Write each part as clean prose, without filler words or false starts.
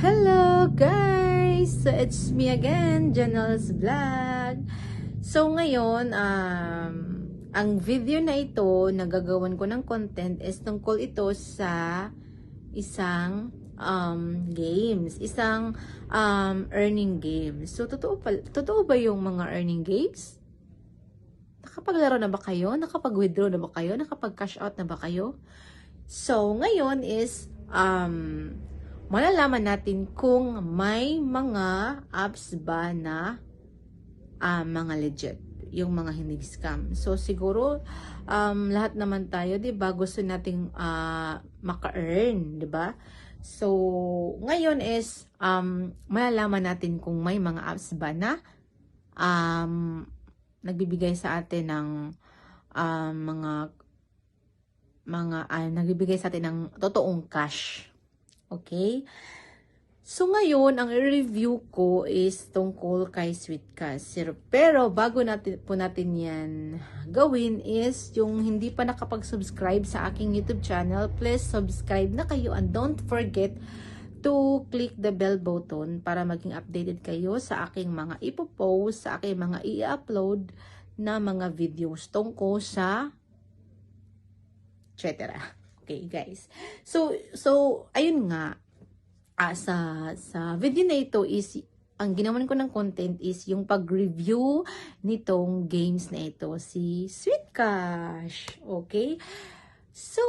Hello guys! So it's me again, Janelle's Vlog. So ngayon, ang video na ito, nagagawan ko ng content is tungkol ito sa isang isang earning games. So totoo ba yung mga earning games? Nakapaglaro na ba kayo? Nakapag-withdraw na ba kayo? Nakapag-cash out na ba kayo? So ngayon is malalaman natin kung may mga apps ba na mga legit, yung mga hindi scam. So siguro lahat naman tayo, 'di ba, gusto nating maka-earn, 'di ba? So ngayon is malalaman natin kung may mga apps ba na nagbibigay sa atin ng nagbibigay sa atin ng totoong cash. Okay? So ngayon, ang i-review ko is tungkol kay Sweet Cash. Pero bago natin yan gawin is yung hindi pa nakapag-subscribe sa aking YouTube channel, please subscribe na kayo and don't forget to click the bell button para maging updated kayo sa aking mga ipopost, sa aking mga i-upload na mga videos tungkol sa etc. Okay, guys. So ayun nga, sa video na ito is, ang ginawan ko ng content is yung pag-review nitong games na ito, si Sweet Cash. Okay? So,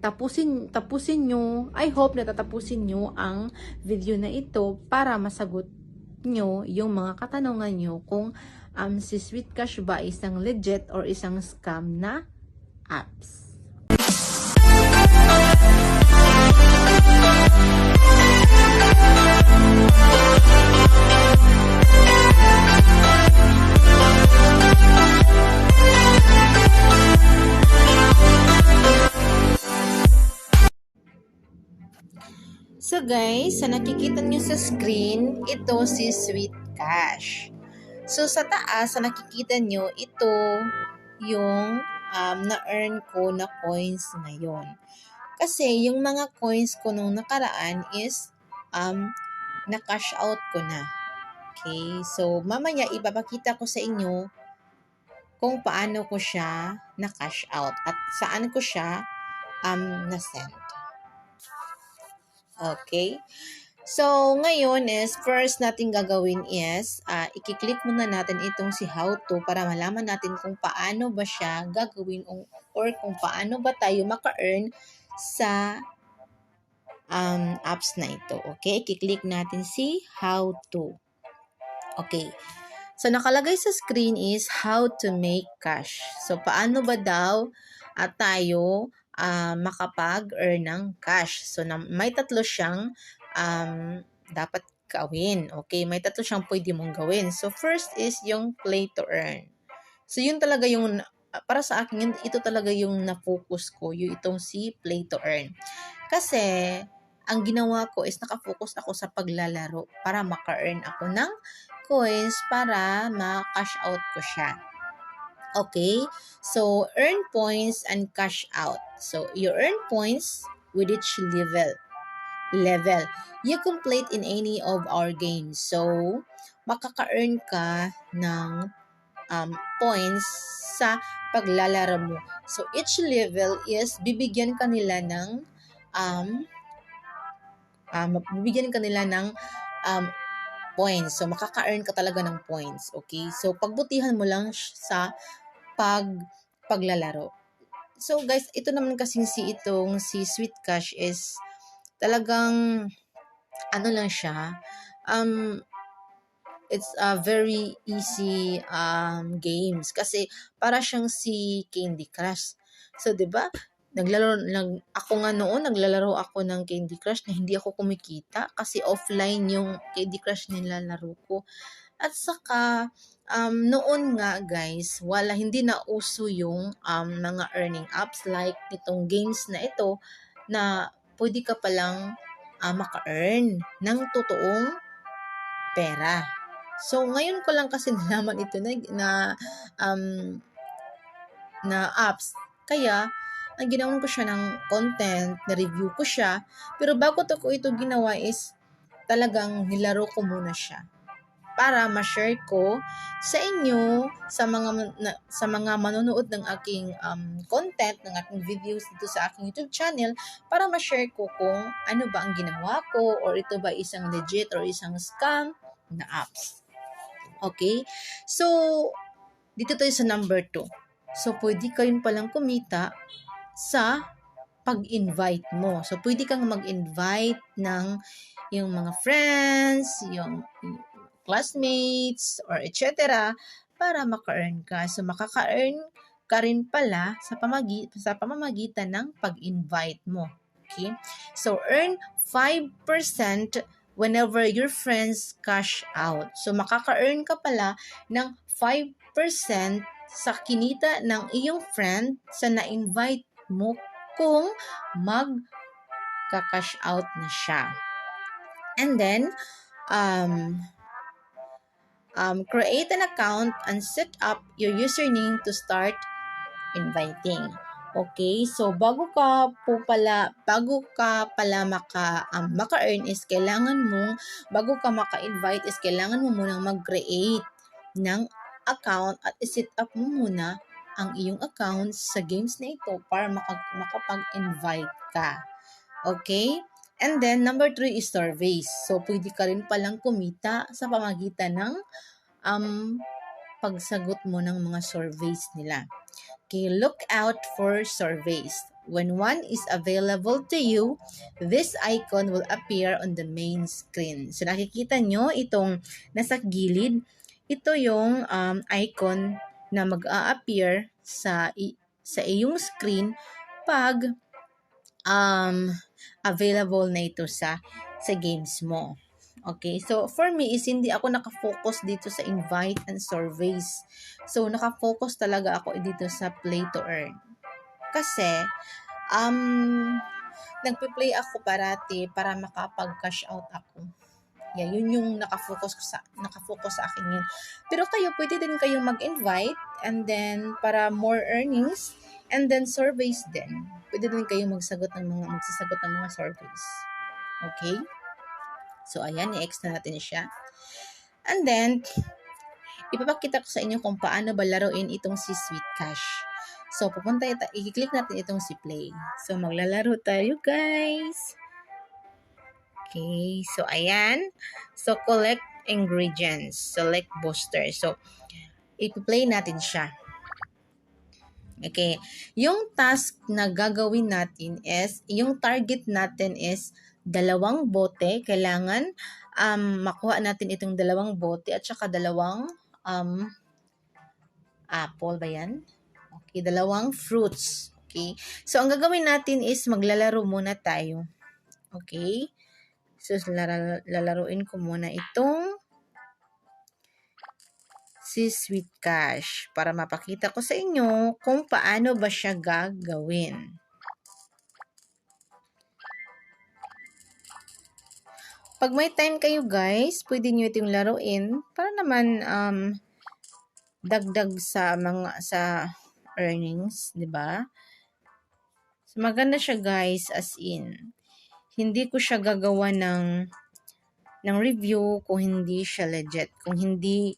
tapusin nyo, I hope na tatapusin nyo ang video na ito para masagot nyo yung mga katanungan nyo kung si Sweet Cash ba isang legit or isang scam na apps. So guys, sa nakikita nyo sa screen, ito si Sweet Cash. So sa taas, sa nakikita nyo, ito yung na-earn ko na coins ngayon. Kasi yung mga coins ko nung nakaraan is na-cash out ko na. Okay? So mamaya ipapakita ko sa inyo kung paano ko siya na-cash out at saan ko siya na-send. Okay? So, ngayon is, first natin gagawin is, i-click muna natin itong si how to para malaman natin kung paano ba siya gagawin or kung paano ba tayo maka-earn sa apps na ito. Okay? I-click natin si how to. Okay. So, nakalagay sa screen is how to make cash. So, paano ba daw tayo makapag-earn ng cash? So, may tatlo siyang dapat gawin. Okay, may tatlo siyang pwede mong gawin. So, first is yung play to earn. So, yun talaga yung, para sa akin, ito talaga yung na-focus ko, yung itong si play to earn. Kasi, ang ginawa ko is nakafocus ako sa paglalaro para maka-earn ako ng coins para ma-cash out ko siya. Okay, so earn points and cash out. So, you earn points with each level you complete in any of our games. So, makaka-earn ka ng points sa paglalaro mo. So, each level is bibigyan kanila ng points. So, makaka-earn ka talaga ng points. Okay? So, pagbutihan mo lang sa paglalaro. So, guys, ito naman kasing si Sweet Cash is talagang ano lang siya, it's a very easy games kasi para siyang si Candy Crush. So, 'di ba? Naglalaro ako ng Candy Crush na hindi ako kumikita kasi offline yung Candy Crush nilalaro ko. At saka noon nga guys, hindi na uso yung mga earning apps like itong games na ito na pwede ka palang maka-earn ng totoong pera. So, ngayon ko lang kasi nalaman ito na apps. Kaya, ang ginawan ko siya ng content, na-review ko siya. Pero bago ko ito ginawa is talagang nilaro ko muna siya para ma-share ko sa inyo, sa mga manonood ng aking content, ng aking videos dito sa aking YouTube channel, para ma-share ko kung ano ba ang ginawa ko, or ito ba isang legit or isang scam na apps. Okay? So, dito tayo sa number 2. So, pwede kayong palang kumita sa pag-invite mo. So, pwede kang mag-invite ng yung mga friends, yung classmates, or etc. para maka-earn ka. So, makaka-earn ka rin pala sa pamamagitan ng pag-invite mo. Okay? So, earn 5% whenever your friends cash out. So, makaka-earn ka pala ng 5% sa kinita ng iyong friend sa na-invite mo kung mag-cash out na siya. And then, create an account and set up your username to start inviting. Okay, so bago ka pala maka-earn is bago ka maka-invite is kailangan mo munang mag-create ng account at i-set up mo muna ang iyong account sa games na ito para makapag-invite ka. Okay? And then, number 3 is surveys. So, pwede ka rin palang kumita sa pamagitan ng pagsagot mo ng mga surveys nila. Okay, look out for surveys. When one is available to you, this icon will appear on the main screen. So, nakikita nyo itong nasa gilid. Ito yung icon na mag-a-appear sa iyong screen pag available na ito sa games mo. Okay, so for me is hindi ako nakafocus dito sa invite and surveys. So nakafocus talaga ako dito sa play to earn. Kasi nagpe-play ako parati para makapag-cash out ako. Yeah, yun yung nakafocus sa akin yun. Pero kayo, pwede din kayong mag-invite and then para more earnings and then surveys din. Pwede din kayong magsasagot ng mga surveys. Okay? So, ayan, i-X na natin siya. And then, ipapakita ko sa inyo kung paano ba laruin itong si Sweet Cash. So, i-click natin itong si Play. So, maglalaro tayo, guys. Okay, so ayan. So, collect ingredients. Select booster. So, i-play natin siya. Okay, yung task na gagawin natin is, yung target natin is 2 bote. Kailangan makuha natin itong 2 bote at saka 2 apple ba yan? Okay, 2 fruits. Okay, so ang gagawin natin is maglalaro muna tayo. Okay, so lalaruin ko muna itong si Sweet Cash para mapakita ko sa inyo kung paano ba siya gagawin. Pag may time kayo guys, pwede nyo itong laruin para naman dagdag sa earnings, 'di ba? So, maganda siya guys, as in. Hindi ko siya gagawa ng review kung hindi siya legit, kung hindi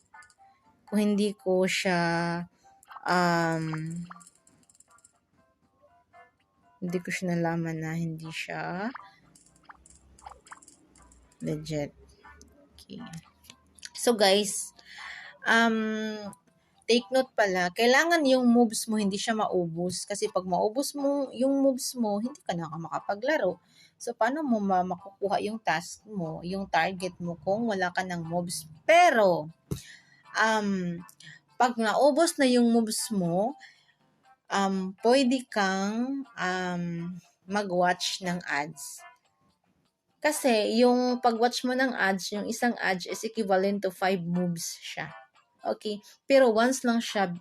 ko siya hindi ko siya nalaman na hindi siya legit. Okay. So guys, take note pala, kailangan yung moves mo hindi siya maubos. Kasi pag maubos mo yung moves mo, hindi ka na makapaglaro. So, paano mo makukuha yung task mo, yung target mo kung wala ka ng moves? Pero, pag naubos na yung moves mo, pwede kang mag-watch ng ads. Kasi, yung pag-watch mo ng ads, yung isang ads is equivalent to 5 moves siya. Okay, pero once lang siya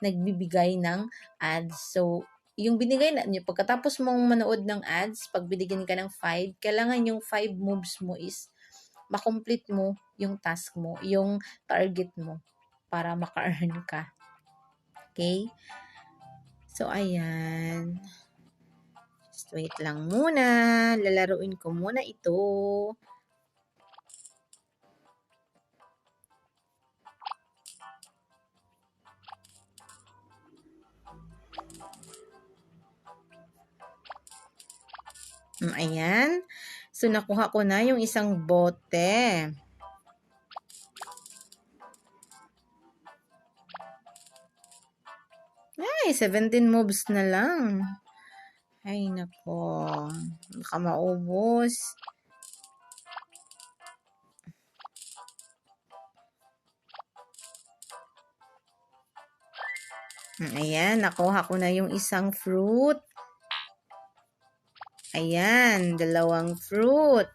nagbibigay ng ads. So, yung binigay na niyo, pagkatapos mong manood ng ads, pag binigyan ka ng 5, kailangan yung 5 moves mo is makomplete mo yung task mo, yung target mo para maka-earn ka. Okay? So, ayan. Just wait lang muna. Lalaruin ko muna ito. Ayan. So, nakuha ko na yung isang bote. Ay, 17 moves na lang. Ay, nako. Baka maubos. Ayan, nakuha ko na yung isang fruit. Ayan, dalawang fruit.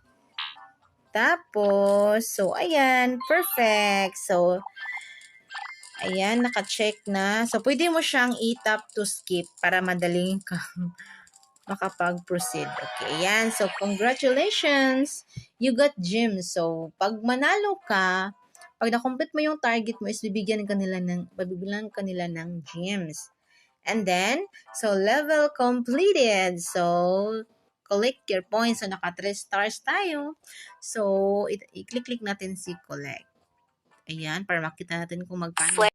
Tapos, so, ayan, perfect. So, ayan, naka-check na. So, pwede mo siyang i-tap to skip para madaling kang makapag-proceed. Okay, ayan. So, congratulations! You got gems. So, pag manalo ka, pag na-complete mo yung target mo is bibigyan kanila ng gems. And then, so level completed. So, collect your points. So, naka 3 stars tayo. So, i-click natin si collect. Ayan, para makita natin kung magkano.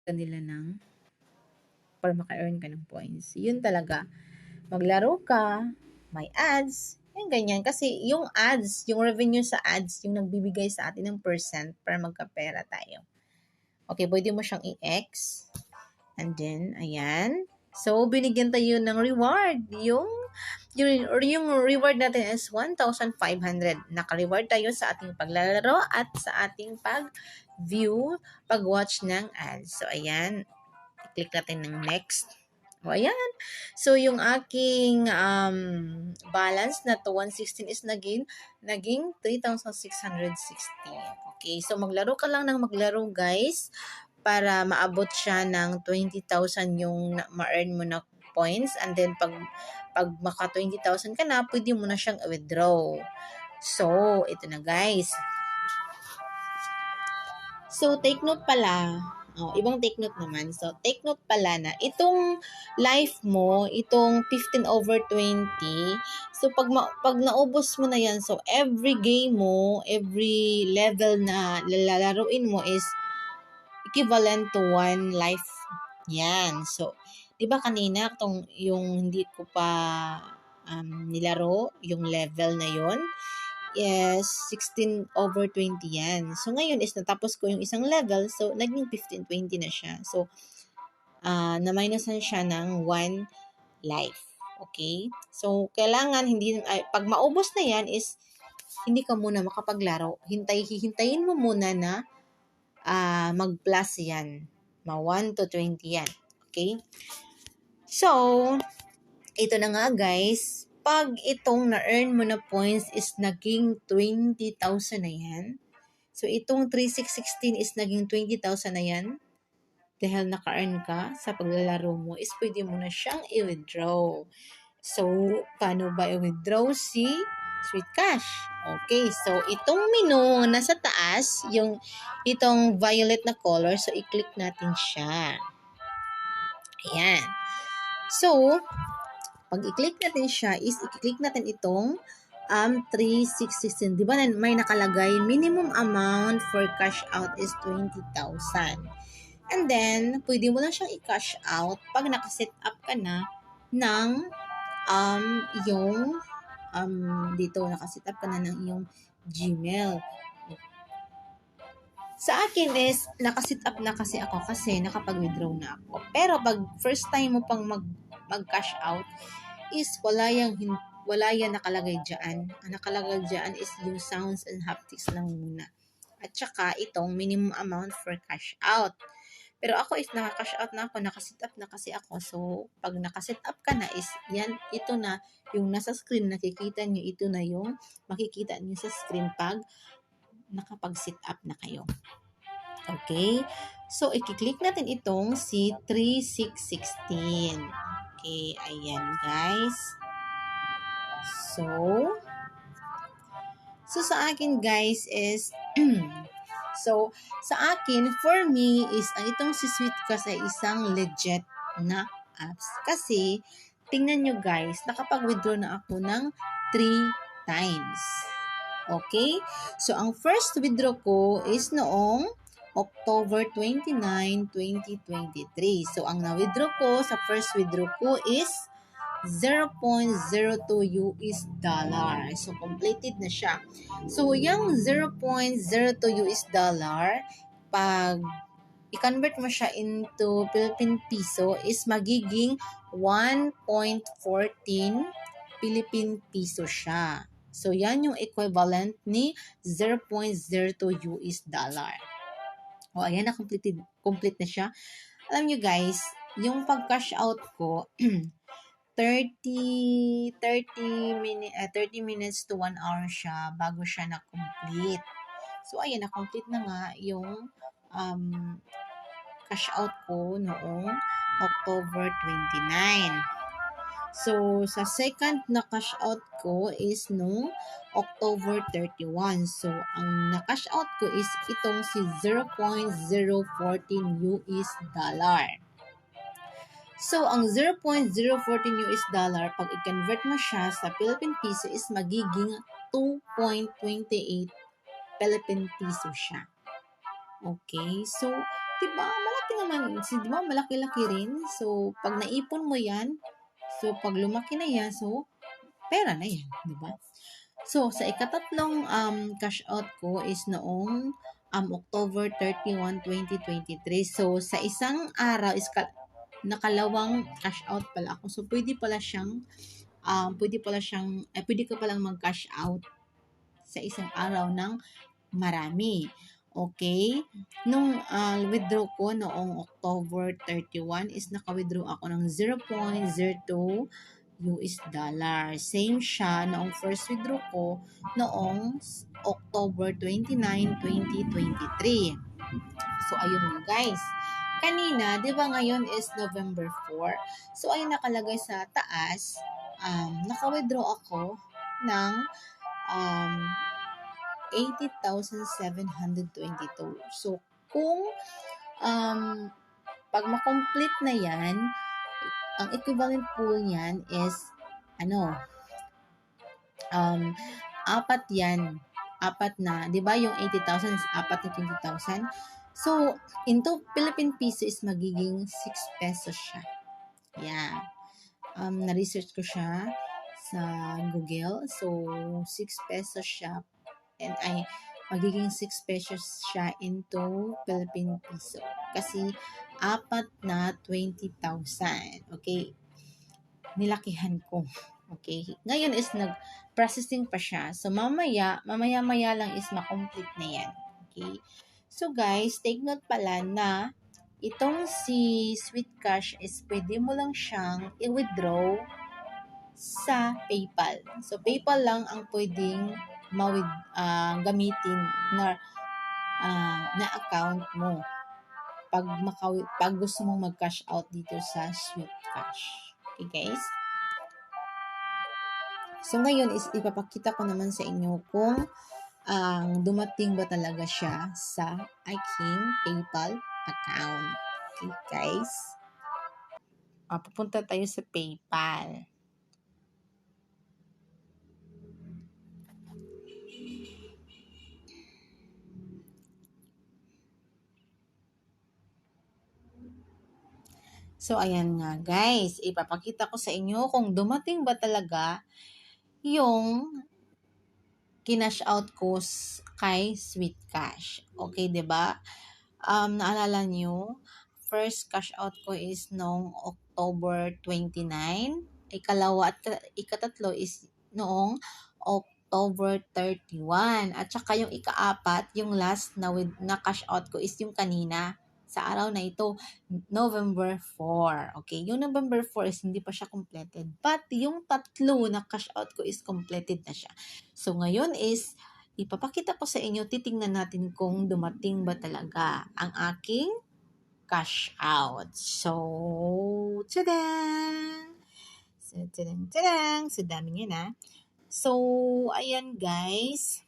Kanila ng para maka-earn ka ng points. Yun talaga. Maglaro ka, may ads, yung ganyan. Kasi yung ads, yung revenue sa ads, yung nagbibigay sa atin ng percent para magkapera tayo. Okay, pwede mo siyang i-X. And then, ayan. So, binigyan tayo ng reward. Yung reward natin is 1,500. Naka-reward tayo sa ating paglalaro at sa ating pag-view, pag-watch ng ads. So, ayan. I-click natin ng next. O, ayan. So, yung aking balance na to 116 is naging 3,616. Okay. So, maglaro ka lang ng maglaro, guys, para maabot siya ng 20,000 yung ma-earn mo na points. And then, pag maka 20,000 ka na, pwede mo na siyang withdraw. So, ito na, guys. So, take note pala. Ibang take note naman. So, take note pala na itong life mo, itong 15/20, so pag naubos mo na yan, so every game mo, every level na lalaruin mo is equivalent to 1 life. Yan. So, 'di ba kanina yung hindi ko pa nilaro yung level na yon, yes, 16/20 yan. So, ngayon is natapos ko yung isang level, so naging 15/20 na siya. So, na-minusan siya ng 1 life. Okay? So, kailangan pag maubos na yan is hindi ka muna makapaglaro. Hihintayin mo muna na mag-plus yan. 1 to 20 yan. Okay? So, ito na nga, guys. Pag itong na-earn mo na points is naging 20,000 na yan. So, itong 3,616 is naging 20,000 na yan. Dahil naka-earn ka sa paglalaro mo, is pwede mo na siyang i-withdraw. So, paano ba i-withdraw si Sweet Cash? Okay, so itong menu nasa taas, itong violet na color, so i-click natin siya. Ayan. So, pag i-click natin siya, is i-click natin itong 3,616. Di ba may nakalagay, minimum amount for cash out is 20,000. And then, pwede mo lang siyang i-cash out pag nakaset up ka na ng dito, nakaset up ka na ng iyong Gmail. Sa akin is, nakaset up na kasi ako kasi nakapag-withdraw na ako. Pero pag first time mo pang mag-cash out, is wala yan nakalagay dyan. Ang nakalagay dyan is yung sounds and haptics lang muna. At saka itong minimum amount for cash out. Pero ako is naka-cash out na ako, nakaset up na kasi ako. So, pag nakaset up ka na is, ito na, yung nasa screen, nakikita nyo, ito na yung makikita nyo sa screen pag nakapag-set up na kayo. Okay? So, i-click natin itong si 3616. Okay, ayan guys. So, sa akin guys is, so, sa akin, for me, is ang itong si Sweetcast ay isang legit na apps. Kasi, tingnan nyo guys, nakapag-withdraw na ako ng 3 times. Okay? So, ang first withdraw ko is noong October 29, 2023. So, ang na-withdraw ko sa first withdraw ko is 0.02 US dollar. So, completed na siya. So, yung 0.02 US dollar, pag i-convert mo siya into Philippine Piso, is magiging 1.14 Philippine Piso siya. So, yan yung equivalent ni 0.02 US dollar. O, ayan na, complete na siya. Alam nyo guys, yung pag-cash out ko, 30 minutes to 1 hour siya bago siya na-complete. So, ayan, na-complete na nga yung cash out ko noong October 29. So, sa second na cash out ko is noong October 31. So, ang na-cash out ko is itong si 0.014 US dollar. So, ang 0.014 US dollar, pag i-convert mo siya sa Philippine Piso is magiging 2.28 Philippine Piso siya. Okay? So, diba, malaki naman. Diba, malaki-laki rin. So, pag naipon mo yan, so, pag lumaki na yan, so, pera na yan. Diba? So, sa ikatatlong cash out ko is noong October 31, 2023. So, sa isang araw is nakalawang cash out pala ako. So, pwede ka palang mag-cash out sa isang araw ng marami. Okay? Nung withdraw ko noong October 31 is naka-withdraw ako ng 0.02 US dollar. Same siya noong first withdraw ko noong October 29, 2023. So, ayun nga guys. Kanina, di ba ngayon is November 4? So, ayun nakalagay sa taas, naka-withdraw ako ng 80,722. So, kung pag ma-complete na yan, ang equivalent pool niyan is, apat yan. Apat na, di ba yung 80,000 is apat na 20,000? So, into Philippine Piso is magiging 6 pesos siya. Yeah. Na-research ko siya sa Google. So, 6 pesos siya. And magiging 6 pesos siya into Philippine Piso. Kasi, apat na 20,000. Okay? Nilakihan ko. Okay? Ngayon is nag-processing pa siya. So, mamaya lang is ma-complete na yan. Okay? So, guys, take note pala na itong si Sweet Cash is pwede mo lang siyang i-withdraw sa PayPal. So, PayPal lang ang pwedeng gamitin na account mo pag gusto mong mag-cash out dito sa Sweet Cash. Okay, guys? So, ngayon is ipapakita ko naman sa inyo kung dumating ba talaga siya sa aking PayPal account. Okay, guys? Pupunta tayo sa PayPal. So, ayan nga, guys. Ipapakita ko sa inyo kung dumating ba talaga yung kinash out ko kay Sweet Cash. Okay, 'di ba? Naalala nyo, first cash out ko is noong October 29. Ikalawa at ikatatlo is noong October 31. At saka yung ikaapat, yung last na cash out ko is yung kanina sa araw na ito, November 4. Okay, yung November 4 is hindi pa siya completed. But yung tatlo na cash out ko is completed na siya. So, ngayon is, ipapakita ko sa inyo, titingnan natin kung dumating ba talaga ang aking cash out. So, tadang! So, tadang! So, dami niya na. So, ayan guys.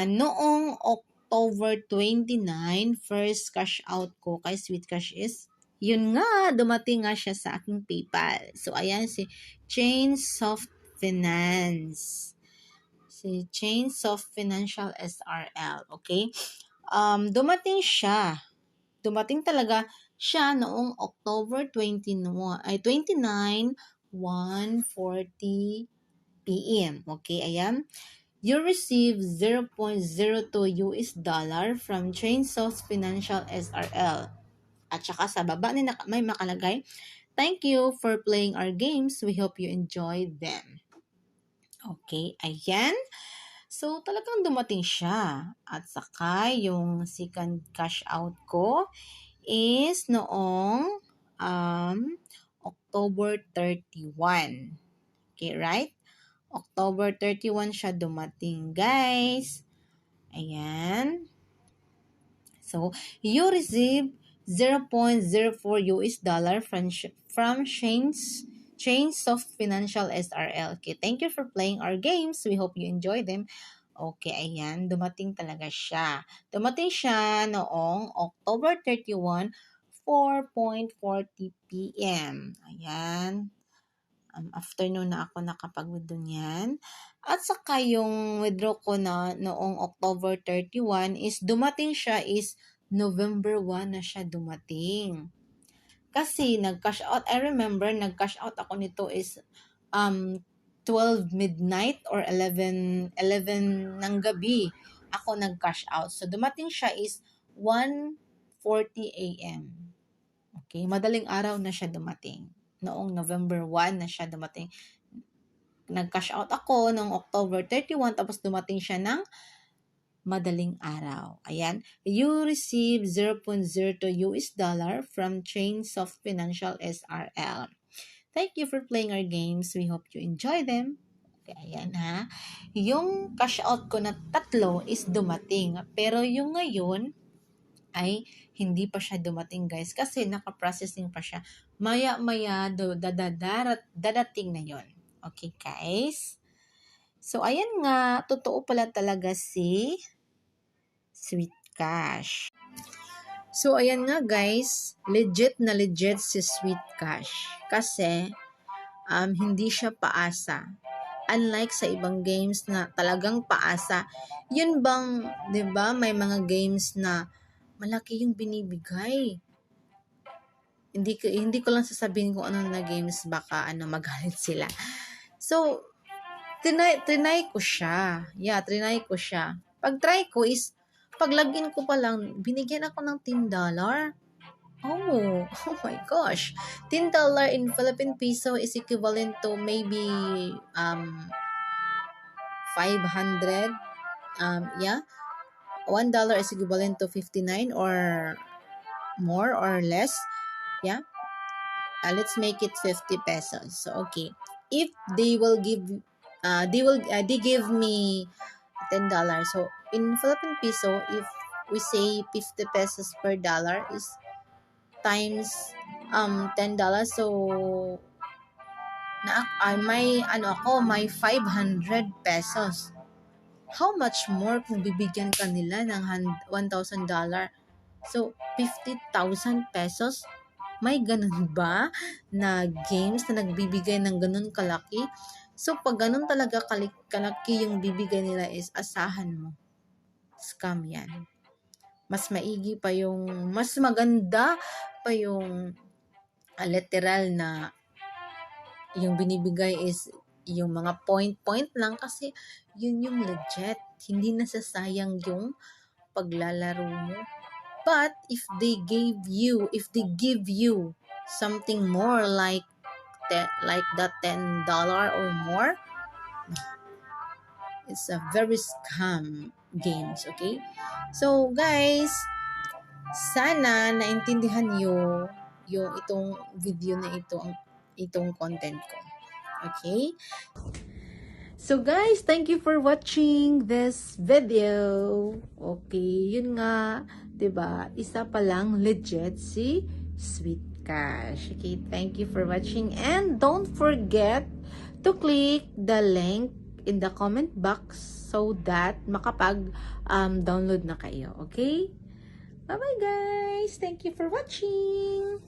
Noong October 29, first cash out ko kay Sweet Cash is, yun nga, dumating nga siya sa aking PayPal. So, ayan si Chainsoft Finance. Si Chainsoft Financial SRL. Okay? Dumating siya. Dumating talaga siya noong October 29, 1:40 p.m. Okay, ayan. You receive $0.02 from Chainsoft Financial SRL. At saka sa baba may makalagay, "Thank you for playing our games. We hope you enjoy them." Okay, ayan. So, talagang dumating siya. At saka, yung second cash out ko is noong October 31. Okay, right? October 31 siya dumating, guys. Ayan. So, you receive $0.04 from Chainsoft Financial SRL. Okay, thank you for playing our games. We hope you enjoy them. Okay, ayan. Dumating talaga siya. Dumating siya noong October 31, 4:40 p.m. Ayan. Afternoon na ako nakapag-withdraw niyan. At saka yung withdraw ko na noong October 31 is dumating siya is November 1 na siya dumating. Kasi nag-cash out, I remember nag-cash out ako nito is 12 midnight or 11 ng gabi ako nag-cash out. So dumating siya is 1:40 a.m. Okay, madaling araw na siya dumating. Noong November 1 na siya dumating. Nag-cash out ako noong October 31 tapos dumating siya ng madaling araw. Ayan. You receive $0.02 from Chainsoft Financial SRL. Thank you for playing our games. We hope you enjoy them. Okay, ayan ha. Yung cash out ko na 3 is dumating. Pero yung ngayon ay hindi pa siya dumating, guys. Kasi naka-processing pa siya. Maya-maya dadating na yon. Okay, guys? So, ayan nga. Totoo pala talaga si Sweet Cash. So, ayan nga, guys. Legit na legit si Sweet Cash. Kasi, hindi siya paasa. Unlike sa ibang games na talagang paasa. Yun bang, 'di ba, may mga games na malaki yung binibigay. Hindi ko lang sasabihin kung ano na games, baka magalit sila. So, trinay ko siya. Yeah, trinay ko siya. Pag try ko is, pag login ko pa lang, binigyan ako ng $10. Oh my gosh. $10 in Philippine peso is equivalent to maybe 500. Yeah. $1 is equivalent to 59 or more or less. Yeah. Let's make it 50 pesos. So, okay. If they give me $10. So, in Philippine peso, if we say 50 pesos per dollar is times $10. So, may 500 pesos. How much more kung bibigyan ka nila ng $1,000? So, 50,000 pesos? May ganun ba na games na nagbibigay ng ganun kalaki? So, pag ganun talaga kalaki yung bibigay nila is asahan mo. Scam yan. Mas maigi pa yung, mas maganda pa yung literal na yung binibigay is yung mga point lang kasi yun yung legit. Hindi nasasayang yung paglalaro mo. But if they give you something more like that $10 or more, it's a very scam games, okay? So guys, sana naintindihan niyo yung itong video na itong content ko. Okay? So guys, thank you for watching this video. Okay, yun nga. 'Diba? Isa pa lang legit si Sweet Cash. Okay, thank you for watching and don't forget to click the link in the comment box so that makapag-download na kayo. Okay? Bye-bye guys! Thank you for watching!